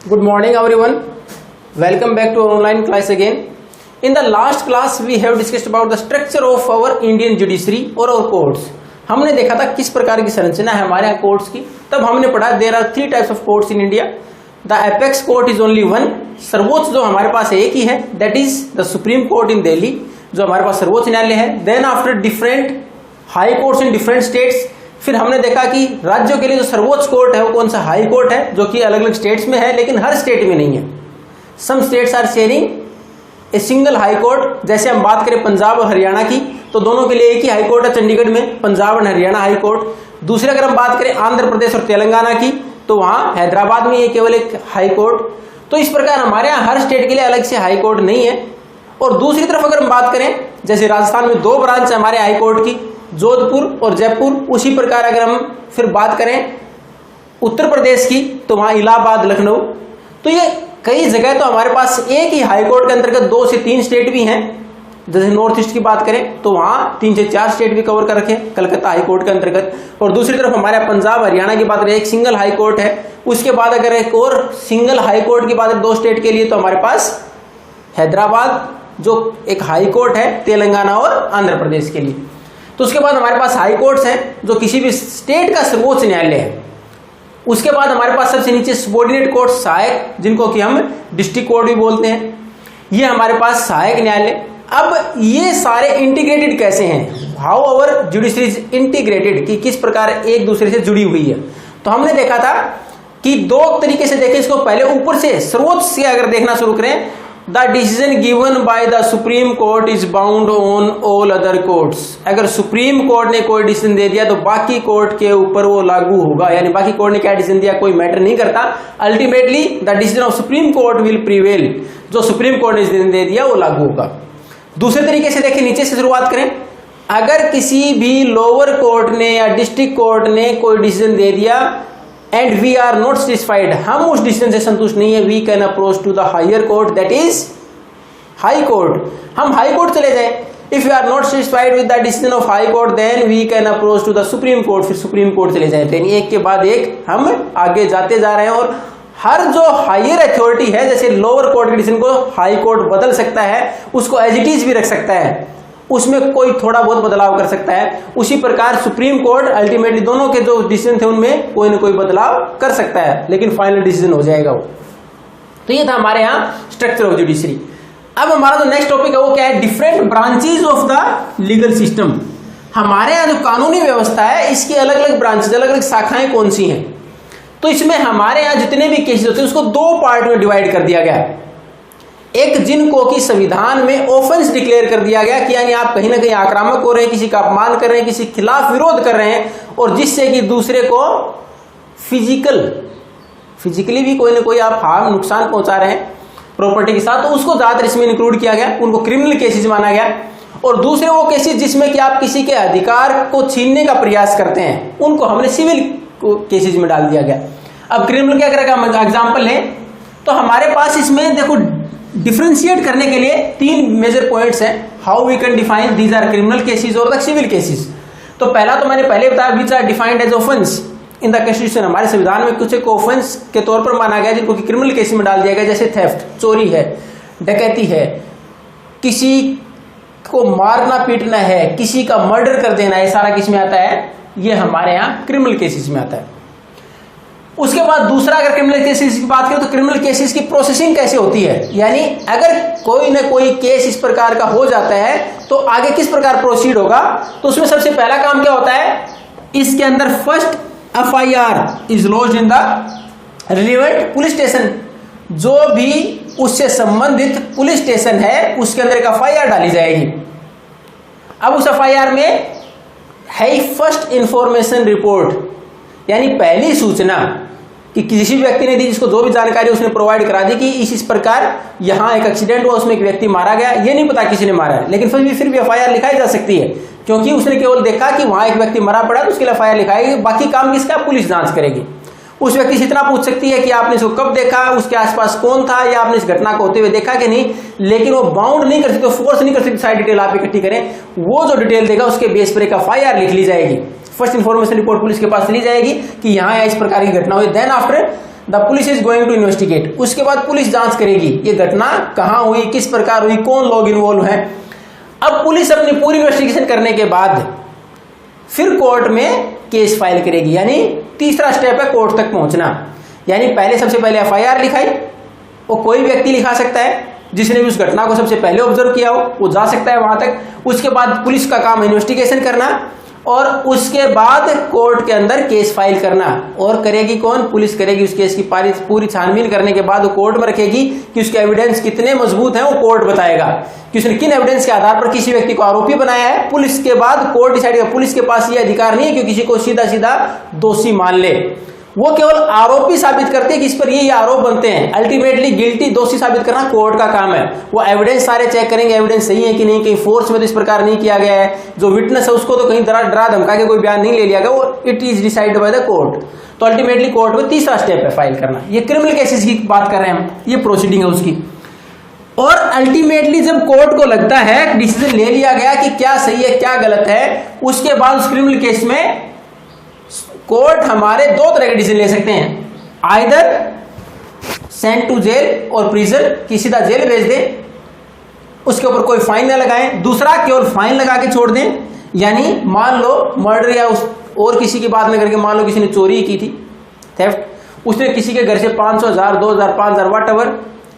Good morning everyone. Welcome back to our online class again. In the last class we have discussed about the structure of our Indian judiciary or our courts. हमने देखा था किस प्रकार की संरचना है हमारे यहाँ कोर्ट्स की. तब हमने पढ़ा there are three types of courts in India. The apex court is only one. सर्वोच्च जो हमारे पास एक ही है, that is the Supreme Court in Delhi, जो हमारे पास सर्वोच्च न्यायालय है. Then after different high courts in different states. फिर हमने देखा कि राज्यों के लिए जो सर्वोच्च कोर्ट है वो कौन सा हाई कोर्ट है, जो कि अलग अलग स्टेट्स में है लेकिन हर स्टेट में नहीं है. Some states are sharing a single high court. जैसे हम बात करें पंजाब और हरियाणा की तो दोनों के लिए एक ही हाई कोर्ट है चंडीगढ़ में, पंजाब और हरियाणा हाई कोर्ट. दूसरे अगर हम बात करें आंध्र प्रदेश और तेलंगाना की तो वहां हैदराबाद में ये केवल एक हाई कोर्ट. तो इस प्रकार हमारे यहाँ हर स्टेट के लिए अलग से हाई कोर्ट नहीं है. और दूसरी तरफ अगर हम बात करें जैसे राजस्थान में दो ब्रांच है हमारे हाई कोर्ट की, जोधपुर और जयपुर. उसी प्रकार अगर हम फिर बात करें उत्तर प्रदेश की तो वहां इलाहाबाद, लखनऊ. तो ये कई जगह तो हमारे पास एक ही हाई कोर्ट के अंतर्गत 2 से 3 स्टेट भी हैं. जैसे नॉर्थ ईस्ट की बात करें तो वहां 3 से 4 स्टेट भी कवर कर रखे कलकत्ता हाई कोर्ट के अंतर्गत. और दूसरी तरफ हमारे पंजाब हरियाणा की बात करें एक सिंगल हाई कोर्ट है. उसके बाद अगर एक और सिंगल हाई कोर्ट की बात करें 2 स्टेट के लिए तो हमारे पास हैदराबाद जो एक हाई कोर्ट है तेलंगाना और आंध्र प्रदेश के लिए. तो उसके बाद हमारे पास हाई कोर्ट्स हैं जो किसी भी स्टेट का सर्वोच्च न्यायालय है. उसके बाद हमारे पास सबसे नीचे सबॉर्डिनेट कोर्ट सहायक, जिनको कि हम डिस्ट्रिक्ट कोर्ट भी बोलते हैं, ये हमारे पास सहायक न्यायालय. अब ये सारे इंटीग्रेटेड कैसे हैं, how our judiciary is integrated, कि किस प्रकार एक दूसरे से जुड़ी हुई है. तो हमने देखा था कि 2 तरीके से देखें इसको. पहले ऊपर से सर्वोच्च से अगर देखना शुरू करें, the decision given by the supreme court is bound on all other courts. अगर सुप्रीम कोर्ट ने कोई डिसीजन दे दिया तो बाकी कोर्ट के ऊपर वो लागू होगा. यानी बाकी कोर्ट ने क्या डिसीजन दिया कोई मैटर नहीं करता. Ultimately the decision of supreme court will prevail. जो सुप्रीम कोर्ट ने डिसीजन दे दिया वो लागू होगा. दूसरे तरीके से देखें, नीचे से शुरुआत करें. अगर किसी भी लोअर कोर्ट ने या डिस्ट्रिक्ट कोर्ट ने कोई डिसीजन दे दिया and we are not satisfied, हम उस डिसीजन से संतुष्ट नहीं है, we can approach to the higher court, that is high court. हम हाई कोर्ट चले जाएं. If you are not satisfied with the decision of high court then we can approach to the supreme court. फिर supreme court चले जाएं. यानी एक के बाद एक हम आगे जाते जा रहे हैं. और हर जो हायर अथॉरिटी है, जैसे लोअर कोर्ट के डिसीजन को हाई कोर्ट बदल सकता है, उसको एज इट इज भी रख सकता है, उसमें कोई थोड़ा बहुत बदलाव कर सकता है. उसी प्रकार सुप्रीम कोर्ट अल्टीमेटली दोनों के जो डिसीजन थे उनमें कोई ना कोई बदलाव कर सकता है, लेकिन फाइनल डिसीजन हो जाएगा वो. तो ये था हमारे यहाँ स्ट्रक्चर ऑफ जुडिशरी. अब हमारा जो नेक्स्ट टॉपिक है वो क्या है, different branches of the legal system. हमारे यहाँ जो कानूनी व्यवस्था है इसकी अलग अलग ब्रांचेज, अलग अलग शाखाएं कौन सी हैं. तो इसमें हमारे यहाँ जितने भी केसेस होते हैं उसको 2 पार्ट में डिवाइड कर दिया गया. एक जिनको कि संविधान में ऑफेंस डिक्लेयर कर दिया गया कि यानी आप कहीं ना कहीं आक्रामक हो रहे हैं, किसी का अपमान कर रहे हैं, किसी के खिलाफ विरोध कर रहे हैं, और जिससे कि दूसरे को फिजिकली भी कोई ना कोई आप हार्म नुकसान पहुंचा रहे हैं प्रॉपर्टी के साथ, तो उसको ज्यादातर इसमें इंक्लूड किया गया. उनको क्रिमिनल केसेस माना गया. और दूसरे वो केसेस जिसमें कि आप किसी के अधिकार को छीनने का प्रयास करते हैं उनको हमने सिविल केसेस में डाल दिया गया. अब क्रिमिनल क्या करेगा, एग्जाम्पल है तो हमारे पास इसमें देखो डिफरेंशिएट करने के लिए 3 मेजर पॉइंट्स हैं. How we can define these are criminal cases और द सिविल केसेस. तो पहला तो मैंने पहले बताया which are defined as offence in the constitution. हमारे संविधान में कुछ एक ऑफेंस के तौर पर माना गया जिनको कि क्रिमिनल केस में डाल दिया गया. जैसे थेफ्ट, चोरी है, डकैती है, किसी को मारना पीटना है, किसी का मर्डर कर देना, ये सारा किस में आता है, ये हमारे यहाँ क्रिमिनल केसेस में आता है. उसके बाद दूसरा अगर क्रिमिनल केसेस की बात करें तो क्रिमिनल केसेस की प्रोसेसिंग कैसे होती है. यानी अगर कोई ना कोई केस इस प्रकार का हो जाता है तो आगे किस प्रकार प्रोसीड होगा. तो उसमें सबसे पहला काम क्या होता है, इसके अंदर first FIR is lodged in the relevant police station. जो भी उससे संबंधित पुलिस स्टेशन है उसके अंदर एक FIR डाली जाएगी. अब उस FIR में है फर्स्ट इंफॉर्मेशन रिपोर्ट, यानी पहली सूचना कि किसी भी व्यक्ति ने दी, जिसको जो भी जानकारी उसने प्रोवाइड करा दी कि इस प्रकार यहां एक एक्सीडेंट हुआ, उसमें एक व्यक्ति मारा गया. ये नहीं पता किसी ने मारा है, लेकिन फिर भी FIR लिखाई जा सकती है क्योंकि उसने केवल देखा कि वहां एक व्यक्ति मरा पड़ा तो उसके लिए FIR लिखाएगी. बाकी काम किसका, पुलिस जांच करेगी. उस व्यक्ति से इतना पूछ सकती है कि आपने इसको कब देखा, उसके आसपास कौन था, या आपने इस घटना को होते हुए देखा कि नहीं, लेकिन वो बाउंड नहीं कर सकते, फोर्स नहीं कर सकते सारी डिटेल आप इकट्ठी करें. वो जो डिटेल देगा उसके बेस पर एक FIR लिख ली जाएगी. फर्स्ट इन्फॉर्मेशन रिपोर्ट पुलिस के पास चली जाएगी कि यहाँ इस प्रकार की घटना हुई. Then after the police is going to investigate. उसके बाद पुलिस जांच करेगी ये घटना कहां हुई, किस प्रकार हुई, कौन लोग इन्वॉल्व हैं। अब पुलिस अपनी पूरी इन्वेस्टिगेशन करने के बाद फिर कोर्ट में केस फाइल करेगी, यानी तीसरा स्टेप है कोर्ट तक पहुंचना। यानी पहले सबसे पहले एफआईआर लिखाई, वो कोई व्यक्ति लिखा सकता है जिसने भी उस घटना को सबसे पहले ऑब्जर्व किया हो, वो जा सकता है वहां तक। उसके बाद पुलिस का काम इन्वेस्टिगेशन करना और उसके बाद कोर्ट के अंदर केस फाइल करना। और करेगी कौन? पुलिस करेगी। उस केस की पूरी छानबीन करने के बाद वो कोर्ट में रखेगी कि उसके एविडेंस कितने मजबूत हैं, वो कोर्ट बताएगा कि उसने किन एविडेंस के आधार पर किसी व्यक्ति को आरोपी बनाया है। पुलिस के बाद कोर्ट डिसाइड करेगा। पुलिस के पास ये अधिकार नहीं है कि किसी को सीधा सीधा दोषी मान ले, वो केवल आरोपी साबित करते हैं कि इस पर ये आरोप बनते हैं। अल्टीमेटली गिल्टी, दोषी साबित करना कोर्ट का काम है। वो एविडेंस सारे चेक करेंगे, एविडेंस सही है कि नहीं, कहीं फोर्स में तो इस प्रकार नहीं किया गया है, जो विटनेस है उसको तो कहीं डरा धमका के कोई बयान नहीं ले लिया गया, वो it is decided by the court. तो अल्टीमेटली कोर्ट में तीसरा स्टेप है फाइल करना। ये क्रिमिनल केसेस की बात कर रहे हैं हम, ये प्रोसीडिंग है उसकी। और अल्टीमेटली जब कोर्ट को लगता है डिसीजन ले लिया गया कि क्या सही है क्या गलत है, उसके बाद उस क्रिमिनल केस में कोर्ट हमारे दो तरह के डिसीजन ले सकते हैं। आइदर सेंड टू जेल और प्रिजन, की सीधा जेल भेज दें, उसके ऊपर कोई फाइन न लगाएं। दूसरा केवल फाइन लगा के छोड़ दें, यानी मान लो मर्डर या और किसी की बात न करके, मान लो किसी ने चोरी की थी, थेफ्ट, उसने किसी के घर से 500, 1000, 2000, 5000 whatever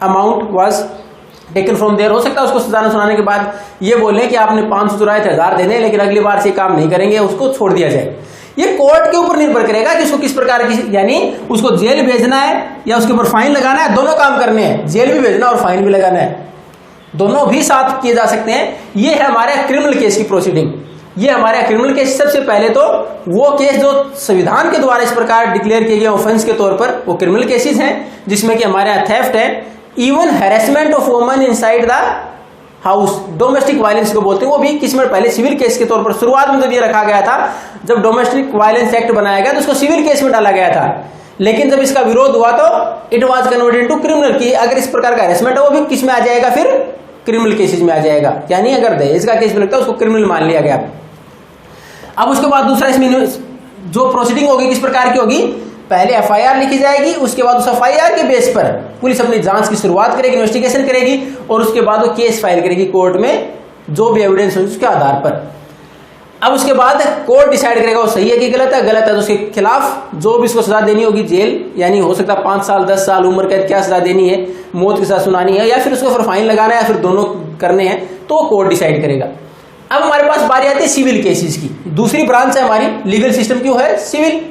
amount was taken from there. हो सकता है उसको सजा सुनाने के बाद ये बोले कि आपने 500 चुराए थे, 1000 देने, लेकिन अगली बार से काम नहीं करेंगे, उसको छोड़ दिया जाए। ये कोर्ट के ऊपर निर्भर करेगा कि उसको किस प्रकार की, यानी उसको जेल भेजना है या उसके ऊपर फाइन लगाना है, दोनों काम करने हैं। जेल भी भेजना और फाइन भी लगाना है, दोनों भी साथ किए जा सकते हैं। ये है हमारे क्रिमिनल केस की प्रोसीडिंग। ये हमारे क्रिमिनल केस, सबसे पहले तो वो केस जो संविधान के द्वारा इस प्रकार डिक्लेयर किए गए ऑफेंस के तौर पर, वो क्रिमिनल केसेस हैं, जिसमें कि हमारे यहाँ थेफ्ट है, even harassment of woman inside the house, domestic violence को बोलते हैं। वो भी किसमें? पहले सिविल केस के तौर पर शुरुआत में जब ये रखा गया था, जब डोमेस्टिक वायलेंस एक्ट बनाया गया तो उसको सिविल केस में डाला गया था, लेकिन जब इसका विरोध हुआ तो it was converted to criminal, की अगर इस प्रकार का हैरेसमेंट है वो भी किस में आ जाएगा? फिर क्रिमिनल केसेस में आ जाएगा। यानी अगर दहेज का केस में लगता है उसको क्रिमिनल मान लिया गया। अब उसके बाद दूसरा इसमें जो प्रोसीडिंग होगी किस प्रकार की होगी? पहले एफआईआर लिखी जाएगी, उसके बाद उस एफआईआर के बेस पर पुलिस अपनी जांच की शुरुआत करेगी, इन्वेस्टिगेशन करेगी, और उसके बाद वो केस फाइल करेगी कोर्ट में, जो भी एविडेंस हो उसके आधार पर। अब उसके बाद कोर्ट डिसाइड करेगा वो सही है कि गलत है। गलत है तो उसके खिलाफ जो भी उसको सजा देनी होगी, जेल, यानी हो सकता है 5 साल 10 साल उम्र कैद, क्या सजा देनी है, मौत की सजा सुनानी है, या फिर उसको फिर फाइन लगाना है, या फिर दोनों करने हैं, तो कोर्ट डिसाइड करेगा। अब हमारे पास बारी आती है सिविल केसेस की। दूसरी ब्रांच है हमारी लीगल सिस्टम की, है सिविल।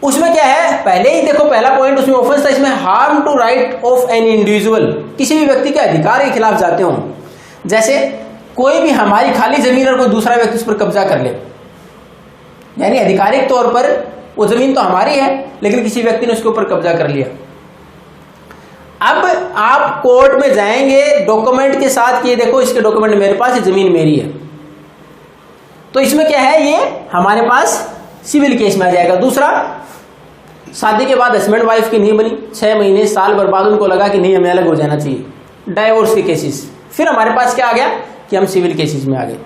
उसमें क्या है? पहले ही देखो पहला पॉइंट उसमें ऑफेंस था, इसमें harm to right of an individual, किसी भी व्यक्ति के अधिकार के खिलाफ जाते हो। जैसे कोई भी हमारी खाली जमीन और कोई दूसरा व्यक्ति उस पर कब्जा कर ले, यानी आधिकारिक तौर पर वो जमीन तो हमारी है, लेकिन किसी व्यक्ति ने उसके ऊपर कब्जा कर लिया। अब आप कोर्ट में जाएंगे डॉक्यूमेंट के साथ कि ये देखो इसके डॉक्यूमेंट मेरे पास, ये जमीन मेरी है। तो इसमें क्या है? ये हमारे पास सिविल केस में आ जाएगा। दूसरा, शादी के बाद हस्बैंड वाइफ की नहीं बनी, 6 महीने साल भर बाद उनको लगा कि नहीं हमें अलग हो जाना चाहिए, डाइवोर्स के केसेस, फिर हमारे पास क्या आ गया कि हम सिविल केसेस में आ गए।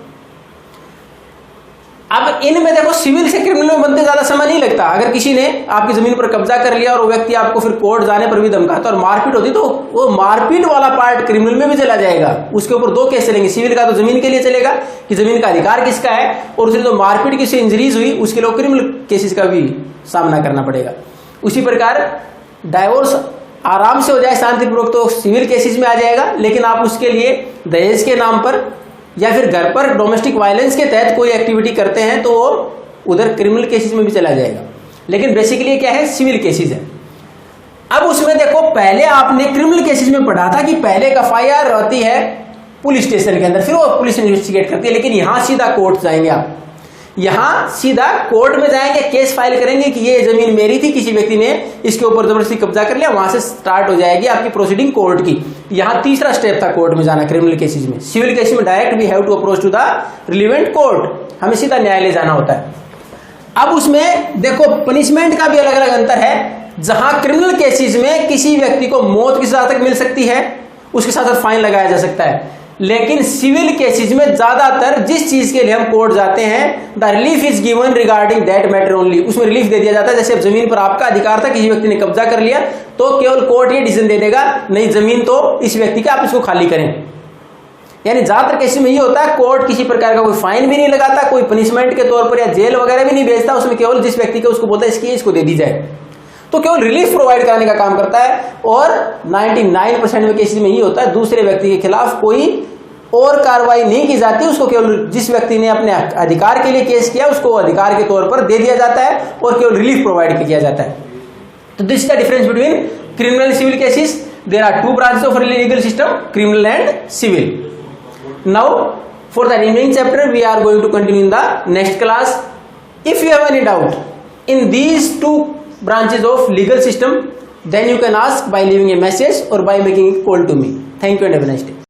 अब इनमें देखो सिविल से क्रिमिनल में बनते ज्यादा समय नहीं लगता। अगर किसी ने आपकी जमीन पर कब्जा कर लिया और वो व्यक्ति आपको फिर कोर्ट जाने पर भी धमकाता और मारपीट होती, तो वो मारपीट वाला पार्ट क्रिमिनल में भी चला जाएगा। उसके ऊपर 2 केस चलेंगे। सिविल का तो जमीन के लिए चलेगा कि जमीन का अधिकार किसका है, और उसने जो मारपीट किसी इंजरीज हुई उसके लिए क्रिमिनल केसेस का भी सामना करना पड़ेगा। उसी प्रकार डाइवोर्स आराम से हो जाए शांतिपूर्वक तो सिविल केसेस में आ जाएगा, लेकिन आप उसके लिए दहेज के नाम पर या फिर घर पर डोमेस्टिक वायलेंस के तहत कोई एक्टिविटी करते हैं तो वो उधर क्रिमिनल केसेस में भी चला जाएगा। लेकिन बेसिकली क्या है? सिविल केसेस है। अब उसमें देखो पहले आपने क्रिमिनल केसेस में पढ़ा था कि पहले एक एफआईआर रहती है पुलिस स्टेशन के अंदर, फिर वो पुलिस इन्वेस्टिगेट करती है, लेकिन यहां सीधा कोर्ट जाएंगे आप। यहां सीधा कोर्ट में जाएंगे, केस फाइल करेंगे कि ये जमीन मेरी थी, किसी व्यक्ति ने इसके ऊपर जबरदस्ती कब्जा कर लिया, वहां से स्टार्ट हो जाएगी आपकी प्रोसीडिंग कोर्ट की। यहां तीसरा स्टेप था कोर्ट में जाना क्रिमिनल केसेस में। सिविल केस में direct we have to approach to the relevant court, हमें सीधा न्यायालय जाना होता है। अब उसमें देखो पनिशमेंट का भी अलग अलग अंतर है। जहां क्रिमिनल केसेस में किसी व्यक्ति को मौत की सजा तक मिल सकती है, उसके साथ साथ फाइन लगाया जा सकता है, लेकिन सिविल केसेस में ज्यादातर जिस चीज के लिए हम कोर्ट जाते हैं, the relief is given regarding that matter only, उसमें रिलीफ दे दिया जाता है। जैसे अब जमीन पर आपका अधिकार था, किसी व्यक्ति ने कब्जा कर लिया, तो केवल कोर्ट ये डिसीजन दे देगा, नहीं जमीन तो इस व्यक्ति का, आप इसको खाली करें। यानी ज्यादातर केस में ये होता है, कोर्ट किसी प्रकार का कोई फाइन भी नहीं लगाता, कोई पनिशमेंट के तौर पर या जेल वगैरह भी नहीं भेजता, उसमें केवल जिस व्यक्ति को उसको बोलता है इसकी इसको दे दी जाए, तो केवल रिलीफ प्रोवाइड कराने का काम करता है। और 99% में केसेस में ये होता है, दूसरे व्यक्ति के खिलाफ कोई और कार्रवाई नहीं की जाती, उसको केवल जिस व्यक्ति ने अपने अधिकार के लिए केस किया उसको अधिकार के तौर पर दे दिया जाता है और केवल रिलीफ प्रोवाइड किया जाता है। तो this is the difference between criminal and civil cases. There are two branches of legal system, criminal and civil. Now for the remaining chapter we are going to continue in the next class. If you have any doubt in these two branches of legal system, then you can ask by leaving a message or by making a call to me. Thank you and have a nice day.